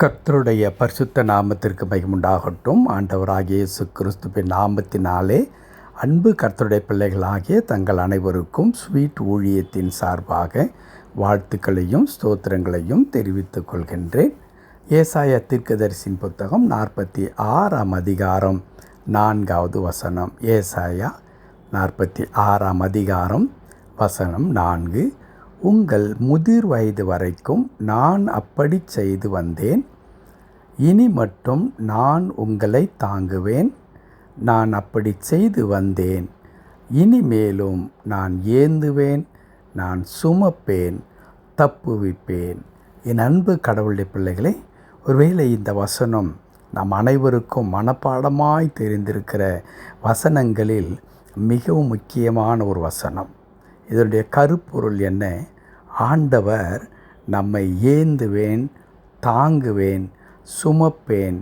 கர்த்தருடைய பரிசுத்த நாமத்திற்கு மகிமுண்டாகட்டும். ஆண்டவராகிய இயேசு கிறிஸ்துவின் நாமத்தினாலே அன்பு கர்த்தருடைய பிள்ளைகளாகிய தங்கள் அனைவருக்கும் ஸ்வீட் ஊழியத்தின் சார்பாக வாழ்த்துக்களையும் ஸ்தோத்திரங்களையும் தெரிவித்துக் கொள்கின்றேன். ஏசாயா தீர்க்கதரிசியின் புத்தகம் 46ஆம் அதிகாரம் 4வது வசனம். ஏசாயா 46ஆம் அதிகாரம் வசனம் 4. உங்கள் முதிர் வயது வரைக்கும் நான் அப்படி செய்து வந்தேன், இனி மட்டும் நான் உங்களை தாங்குவேன். நான் அப்படி செய்து வந்தேன், இனிமேலும் நான் ஏந்துவேன், நான் சுமப்பேன், தப்புவிப்பேன். என் அன்பு கடவுளுடைய பிள்ளைகளே, ஒருவேளை இந்த வசனம் நம் அனைவருக்கும் மனப்பாடமாய் தெரிந்திருக்கிற வசனங்களில் மிகவும் முக்கியமான ஒரு வசனம். இதனுடைய கருப்பொருள் என்ன? ஆண்டவர் நம்மை ஏந்துவேன், தாங்குவேன், சுமப்பேன்,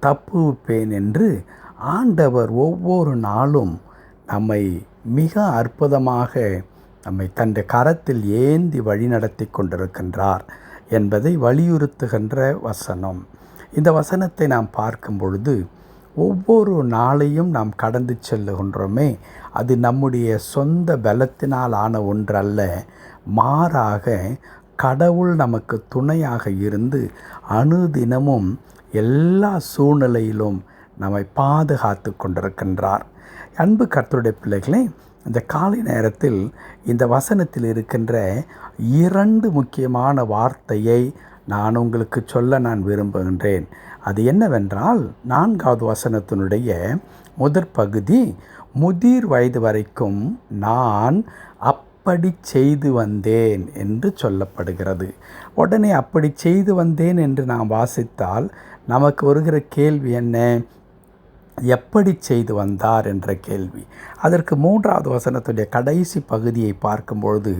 தப்புவிப்பேன் என்று ஆண்டவர் ஒவ்வொரு நாளும் நம்மை மிக அற்புதமாக நம்மை தன் கரத்தில் ஏந்தி வழிநடத்தி கொண்டிருக்கின்றார் என்பதை வலியுறுத்துகின்ற வசனம். இந்த வசனத்தை நாம் பார்க்கும் பொழுது ஒவ்வொரு நாளையும் நாம் கடந்து செல்லுகின்றோமே, அது நம்முடைய சொந்த பலத்தினால் ஆன ஒன்றல்ல. மாறாக கடவுள் நமக்கு துணையாக இருந்து அனுதினமும் எல்லா சூழ்நிலையிலும் நம்மை பாதுகாத்து கொண்டிருக்கின்றார். அன்பு கர்த்தருடைய பிள்ளைகளே, இந்த காலை நேரத்தில் இந்த வசனத்தில் இருக்கின்ற 2 முக்கியமான வார்த்தையை நான் உங்களுக்கு சொல்ல நான் விரும்புகின்றேன். அது என்னவென்றால், 4வது வசனத்தினுடைய முதற் பகுதி, முதிர் வயது வரைக்கும் நான் அப்படி செய்து வந்தேன் என்று சொல்லப்படுகிறது. உடனே அப்படி செய்து வந்தேன் என்று நாம் வாசித்தால் நமக்கு வருகிற கேள்வி என்ன? எப்படி செய்து வந்தார் என்ற கேள்வி. அதற்கு 3வது வசனத்துடைய கடைசி பகுதியை பார்க்கும்பொழுது,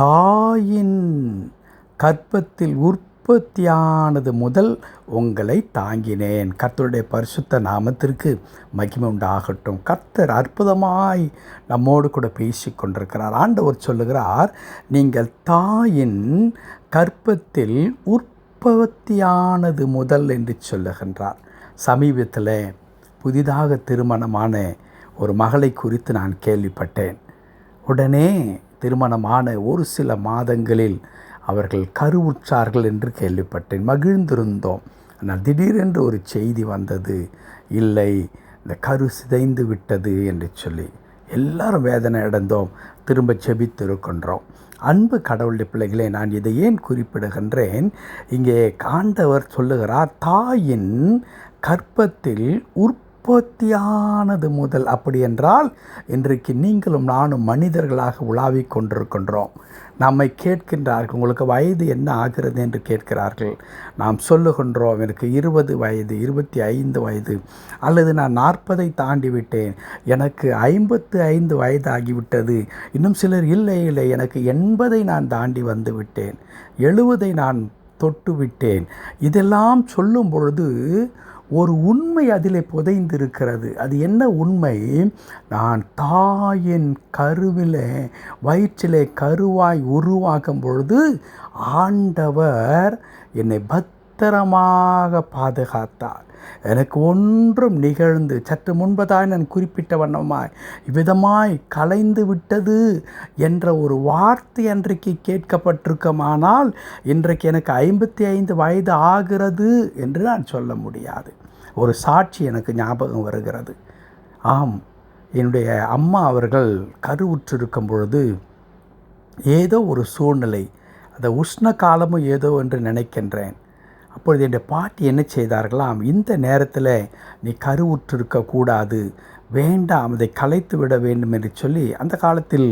தாயின் கர்ப்பத்தில் உற்பத்தியானது முதல் உங்களை தாங்கினேன். கர்த்தருடைய பரிசுத்த நாமத்திற்கு மகிமை உண்டாகட்டும். கர்த்தர் அற்புதமாய் நம்மோடு கூட பேசி கொண்டிருக்கிறார். ஆண்டவர் சொல்லுகிறார், நீங்கள் தாயின் கர்ப்பத்தில் உற்பத்தியானது முதல் என்று சொல்லுகின்றார். சமீபத்தில் புதிதாக திருமணமான ஒரு மகளை குறித்து நான் கேள்விப்பட்டேன். உடனே திருமணமான ஒரு சில மாதங்களில் அவர்கள் கருவுற்றார்கள் என்று கேள்விப்பட்டேன். மகிழ்ந்திருந்தோம். ஆனால் திடீரென்று ஒரு செய்தி வந்தது, இல்லை, இந்த கரு சிதைந்து விட்டது என்று சொல்லி எல்லாரும் வேதனை அடைந்தோம். திரும்ப செபித்திருக்கின்றோம். அன்பு கடவுளுடைய பிள்ளைகளே, நான் இதை ஏன் குறிப்பிடுகின்றேன்? இங்கே ஆண்டவர் சொல்லுகிறார், தாயின் கர்ப்பத்தில் உற்பத்தியானது முதல். அப்படி என்றால் இன்றைக்கு நீங்களும் நானும் மனிதர்களாக உலாவிக் கொண்டிருக்கின்றோம். நம்மை கேட்கின்றார்கள், உங்களுக்கு வயது என்ன ஆகிறது என்று கேட்கிறார்கள். நாம் சொல்லுகின்றோம், எனக்கு 20 வயது, 25 வயது, அல்லது நான் 40ஐ தாண்டி விட்டேன், எனக்கு 55 வயது ஆகிவிட்டது. இன்னும் சிலர் இல்லை, எனக்கு 80ஐ நான் தாண்டி வந்து விட்டேன், 70ஐ நான் தொட்டு விட்டேன். இதெல்லாம் சொல்லும் பொழுது ஒரு உண்மை அதிலே புதைந்திருக்கிறது. அது என்ன உண்மை? நான் தாயின் கருவிலே வயிற்றிலே கருவாய் உருவாகும் பொழுது ஆண்டவர் என்னை பத்திரமாக பாதுகாத்தார். எனக்கு ஒன்றும் நிகழ்ந்து சற்று முன்பதாய் நான் குறிப்பிட்ட வண்ணமாய் இவ்விதமாய் கலைந்து விட்டது என்ற ஒரு வார்த்தை அன்றைக்கு கேட்கப்பட்டிருக்குமானால் இன்றைக்கு எனக்கு 55 வயது ஆகிறது என்று நான் சொல்ல முடியாது. ஒரு சாட்சி எனக்கு ஞாபகம் வருகிறது. ஆம், என்னுடைய அம்மா அவர்கள் கருவுற்றிருக்கும் பொழுது ஏதோ ஒரு சூழ்நிலை, அந்த உஷ்ண காலமும் ஏதோ என்று நினைக்கின்றேன். அப்பொழுது என் பாட்டி என்ன செய்தார்களாம், இந்த நேரத்தில் நீ கருவுற்றிருக்கக்கூடாது, வேண்டாம், அதை கலைத்து விட வேண்டும் என்று சொல்லி, அந்த காலத்தில்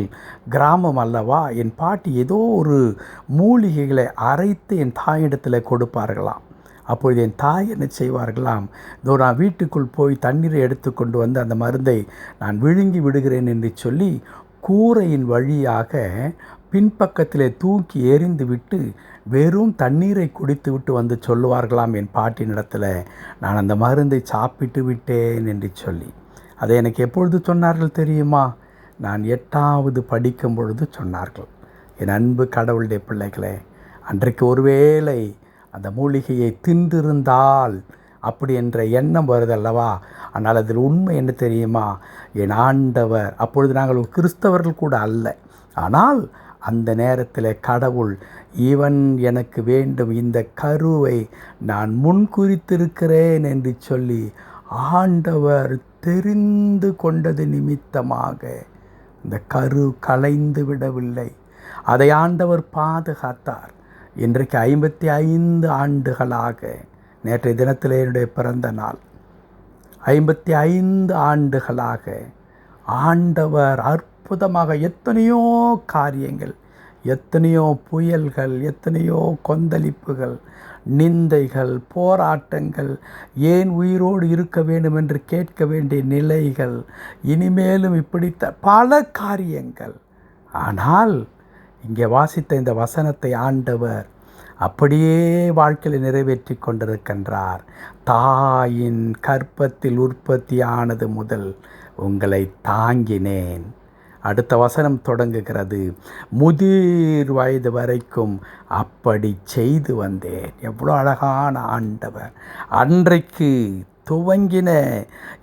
கிராமம் அல்லவா, என் பாட்டி ஏதோ ஒரு மூலிகைகளை அரைத்து என் தாயிடத்தில் கொடுப்பார்களாம். அப்பொழுது என் தாய் என்ன செய்வார்களாம், இதோ நான் வீட்டுக்குள் போய் தண்ணீரை எடுத்து கொண்டு வந்து அந்த மருந்தை நான் விழுங்கி விடுகிறேன் என்று சொல்லி கூரையின் வழியாக பின்பக்கத்திலே தூக்கி எறிந்து விட்டு வெறும் தண்ணீரை குடித்து விட்டு வந்து சொல்லுவார்களாம் என் பாட்டினிடத்தில், நான் அந்த மருந்தை சாப்பிட்டு விட்டேன் என்று சொல்லி. அதை எனக்கு எப்பொழுது சொன்னார்கள் தெரியுமா? நான் 8வது படிக்கும் பொழுது சொன்னார்கள். என் அன்பு கடவுளுடைய பிள்ளைகளே, அன்றைக்கு ஒருவேளை அந்த மூலிகையை தின்றிருந்தால் அப்படி என்ற எண்ணம் வருதல்லவா. ஆனால் அதில் உண்மை என்ன தெரியுமா? என் ஆண்டவர், அப்பொழுது நாங்கள் கிறிஸ்தவர்கள் கூட அல்ல, ஆனால் அந்த நேரத்தில் கடவுள், இவன் எனக்கு வேண்டும், இந்த கருவை நான் முன்குறித்திருக்கிறேன் என்று சொல்லி ஆண்டவர் தெரிந்து கொண்டது நிமித்தமாக இந்த கரு கலைந்து விடவில்லை. அதை ஆண்டவர் பாதுகாத்தார். இன்றைக்கு 55 ஆண்டுகளாக, நேற்றைய தினத்தில் என்னுடைய பிறந்த நாள், 55 ஆண்டுகளாக ஆண்டவர் அற்புதமாக எத்தனையோ காரியங்கள், எத்தனையோ புயல்கள், எத்தனையோ கொந்தளிப்புகள், நிந்தைகள், போராட்டங்கள், ஏன் உயிரோடு இருக்க வேண்டும் என்று கேட்க வேண்டிய நிலைகள், இனிமேலும் இப்படித்த பல காரியங்கள். ஆனால் இங்கே வாசித்த இந்த வசனத்தை ஆண்டவர் அப்படியே வாழ்க்கையில் நிறைவேற்றி கொண்டிருக்கின்றார். தாயின் கற்பத்தில் உற்பத்தியானது முதல் உங்களை தாங்கினேன். அடுத்த வசனம் தொடங்குகிறது, முதிர் வயது வரைக்கும் அப்படி செய்து வந்தேன். எவ்வளோ அழகான ஆண்டவர்! அன்றைக்கு துவங்கின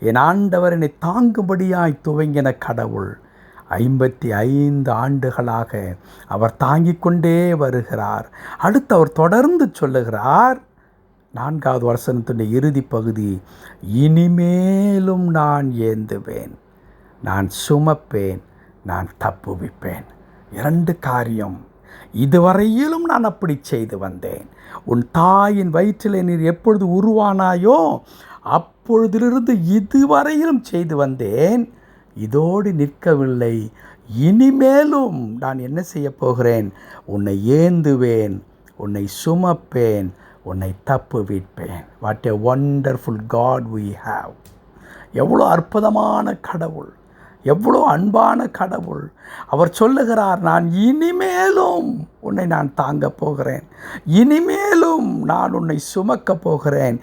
என் ஆண்டவர், என்னை தாங்கும்படியாய் துவங்கின கடவுள் 55 ஆண்டுகளாக அவர் தாங்கிக் கொண்டே வருகிறார். அடுத்து அவர் தொடர்ந்து சொல்லுகிறார், 4வது வசனத்தின் இறுதி பகுதி, இனிமேலும் நான் ஏந்துவேன், நான் சுமப்பேன், நான் தப்புவிப்பேன். 2 காரியம். இதுவரையிலும் நான் அப்படி செய்து வந்தேன். உன் தாயின் வயிற்றிலே நீர் எப்பொழுது உருவானாயோ அப்பொழுதிலிருந்து இதுவரையிலும் செய்து வந்தேன். இதோடு நிற்கவில்லை, இனிமேலும் நான் என்ன செய்ய போகிறேன்? உன்னை ஏந்துவேன், உன்னை சுமப்பேன், உன்னை தப்புவிப்பேன். What a wonderful God we have! எவ்வளோ அற்புதமான கடவுள், எவ்வளோ அன்பான கடவுள்! அவர் சொல்லுகிறார், நான் இனிமேலும் உன்னை நான் தாங்கப் போகிறேன், இனிமேலும் நான் உன்னை சுமக்கப் போகிறேன்,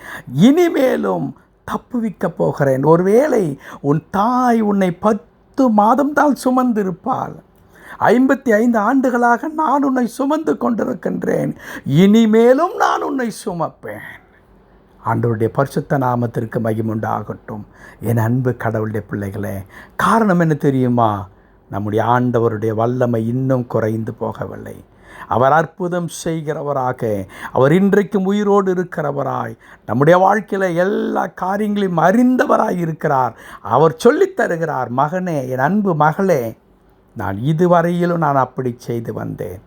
இனிமேலும் தப்புவிக்கப் போகிறேன். ஒருவேளை உன் தாய் உன்னை 10 மாதம்தான் சுமந்திருப்பாள். 55 ஆண்டுகளாக நான் உன்னை சுமந்து கொண்டிருக்கின்றேன், இனிமேலும் நான் உன்னை சுமப்பேன். ஆண்டவருடைய பரிசுத்த நாமத்திற்கு மகிமையுண்டாகட்டும். என் அன்பு கடவுளுடைய பிள்ளைகளே, காரணம் என்ன தெரியுமா? நம்முடைய ஆண்டவருடைய வல்லமை இன்னும் குறைந்து போகவில்லை. அவர் அற்புதம் செய்கிறவராக, அவர் இன்றைக்கும் உயிரோடு இருக்கிறவராய், நம்முடைய வாழ்க்கையில் எல்லா காரியங்களையும் அறிந்தவராய் இருக்கிறார். அவர் சொல்லித் தருகிறார், மகனே, என் அன்பு மகளே, நான் இதுவரையிலும் நான் அப்படி செய்து வந்தேன்,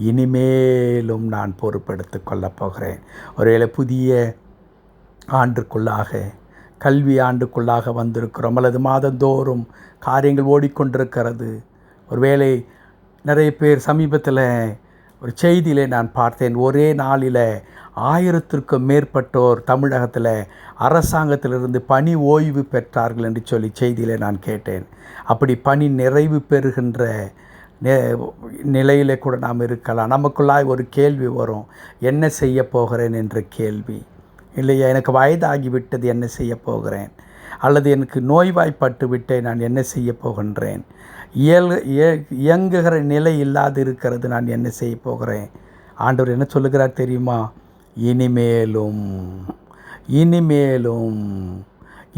இனிமேலும் நான் பொறுப்பெடுத்து கொள்ளப் போகிறேன். ஒருவேளை புதிய ஆண்டுக்குள்ளாக, கல்வி ஆண்டுக்குள்ளாக வந்திருக்கிறோம், அல்லது மாதந்தோறும் காரியங்கள் ஓடிக்கொண்டிருக்கிறது. ஒருவேளை நிறைய பேர், சமீபத்தில் ஒரு செய்தியிலே நான் பார்த்தேன், ஒரே நாளில் 1000க்கும் மேற்பட்டோர் தமிழகத்தில் அரசாங்கத்திலிருந்து பணி ஓய்வு பெற்றார்கள் என்று சொல்லி செய்தியிலே நான் கேட்டேன். அப்படி பணி நிறைவு பெறுகின்ற நிலையிலே கூட நாம் இருக்கலாம். நமக்குள்ளாய் ஒரு கேள்வி வரும், என்ன செய்ய போகிறேன் என்ற கேள்வி. இல்லையா, எனக்கு வயதாகிவிட்டது, என்ன செய்ய போகிறேன்? அல்லது எனக்கு நோய்வாய்ப்பட்டு விட்டேன், நான் என்ன செய்ய போகின்றேன்? இயங்குகிற நிலை இல்லாது இருக்கிறது, நான் என்ன செய்ய போகிறேன்? ஆண்டவர் என்ன சொல்லுகிறார் தெரியுமா? இனிமேலும் இனிமேலும்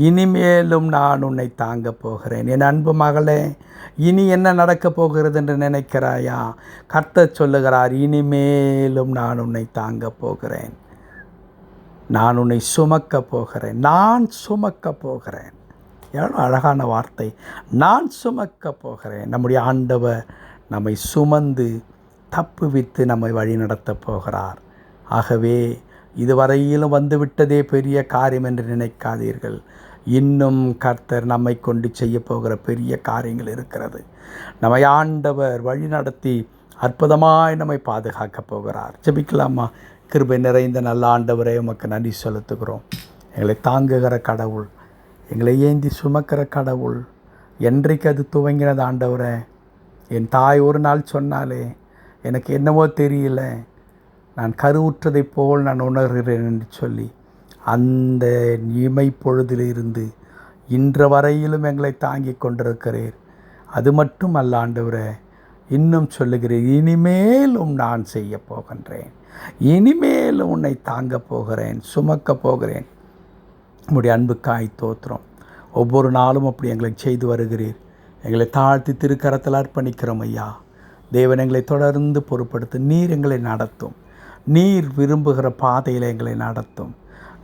இனிமேலும் நான் உன்னை தாங்க போகிறேன். என் அன்பு மகளே, இனி என்ன நடக்கப் போகிறது என்று நினைக்கிறாயா? கர்த்தர் சொல்லுகிறார், இனிமேலும் நான் உன்னை தாங்க போகிறேன், நான் உன்னை சுமக்க போகிறேன், நான் சுமக்க போகிறேன். எவ்வளோ அழகான வார்த்தை, நான் சுமக்க போகிறேன். நம்முடைய ஆண்டவர் நம்மை சுமந்து தப்புவித்து நம்மை வழி நடத்தப் போகிறார். ஆகவே இதுவரையிலும் வந்துவிட்டதே பெரிய காரியம் என்று நினைக்காதீர்கள். இன்னும் கர்த்தர் நம்மை கொண்டு செய்ய போகிற பெரிய காரியங்கள் இருக்கிறது. நம்மை ஆண்டவர் வழி நடத்தி அற்புதமாய் நம்மை பாதுகாக்கப் போகிறார். ஜெபிக்கலாமா? கிருபை நிறைந்த நல்ல ஆண்டவரே, உமக்கு நன்றி செலுத்துகிறோம். எங்களை தாங்குகிற கடவுள், எங்களை ஏந்தி சுமக்கிற கடவுள், என்றைக்கு அது துவங்கினது ஆண்டவரே? என் தாய் ஒரு நாள் சொன்னாலே, எனக்கு என்னவோ தெரியல, நான் கருவுற்றதைப் போல் நான் உணர்கிறேன் என்று சொல்லி, அந்த இமைப்பொழுதிலிருந்து இன்று வரையிலும் எங்களை தாங்கி கொண்டிருக்கிறீர். அது மட்டும் அல்ல ஆண்டவரே, இன்னும் சொல்லுகிறேன், இனிமேலும் நான் செய்ய போகின்றேன், இனிமேலும் உன்னை தாங்க போகிறேன், சுமக்க போகிறேன். உம்முடைய அன்புக்காய் தோத்திரம். ஒவ்வொரு நாளும் அப்படி எங்களை செய்து வருகிறீர். எங்களை தாழ்த்தி திருக்கரத்தில் அர்ப்பணிக்கிறோம் ஐயா. தேவன் எங்களை தொடர்ந்து பொறுப்படுத்து. நீர் எங்களை நடத்தும். நீர் விரும்புகிற பாதையில் எங்களை நடத்தும்.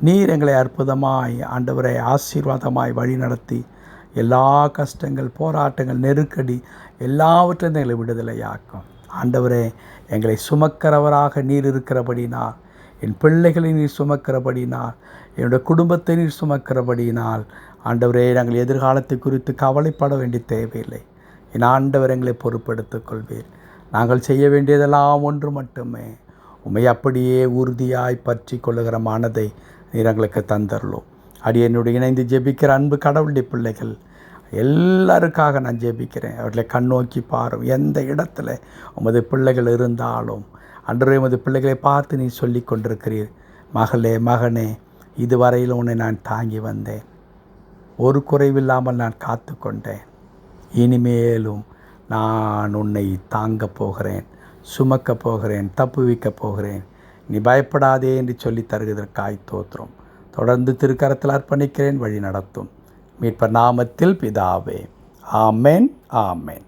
நீர் எங்களை அற்புதமாய் ஆண்டவரை ஆசீர்வாதமாய் வழி நடத்தி எல்லா கஷ்டங்கள், போராட்டங்கள், நெருக்கடி எல்லாவற்றையும் எங்களை விடுதலையாக்கும். ஆண்டவரே, எங்களை சுமக்கிறவராக நீர் இருக்கிறபடினால், என் பிள்ளைகளை நீர் சுமக்கிறபடினால், என்னுடைய குடும்பத்தை நீர் சுமக்கிறபடினால், ஆண்டவரே, நாங்கள் எதிர்காலத்தை குறித்து கவலைப்பட வேண்டிய தேவையில்லை. என் ஆண்டவர் எங்களை பொறுப்படுத்திக் கொள்வீர். நாங்கள் செய்ய வேண்டியதெல்லாம் ஒன்று மட்டுமே, உம்மை அப்படியே உறுதியாய் பற்றி கொள்ளுகிற மனதை நீர் எங்களுக்கு தந்தரலும். என்னுடைய இணைந்து ஜெபிக்கிற அன்பு கடவுளுடைய பிள்ளைகள் எல்லாருக்காக நான் ஜெபிக்கிறேன். அவர்களை கண்ணோக்கி பாரும். எந்த இடத்துல உமது பிள்ளைகள் இருந்தாலும் அன்றே உமது பிள்ளைகளை பார்த்து நீ சொல்லி கொண்டிருக்கிறீர், மகளே, மகனே, இதுவரையில் உன்னை நான் தாங்கி வந்தேன், ஒரு குறைவில்லாமல் நான் காத்து கொண்டேன், இனிமேலும் நான் உன்னை தாங்க போகிறேன், சுமக்க போகிறேன், தப்புவிக்கப் போகிறேன், நீ பயப்படாதே என்று சொல்லி தருவதற்காய் தோத்திரம். தொடர்ந்து திருக்கரத்தில் அர்ப்பணிக்கிறேன். வழி நடத்தும். மீட்பர் நாமத்தில் பிதாவே. ஆமென், ஆமென்.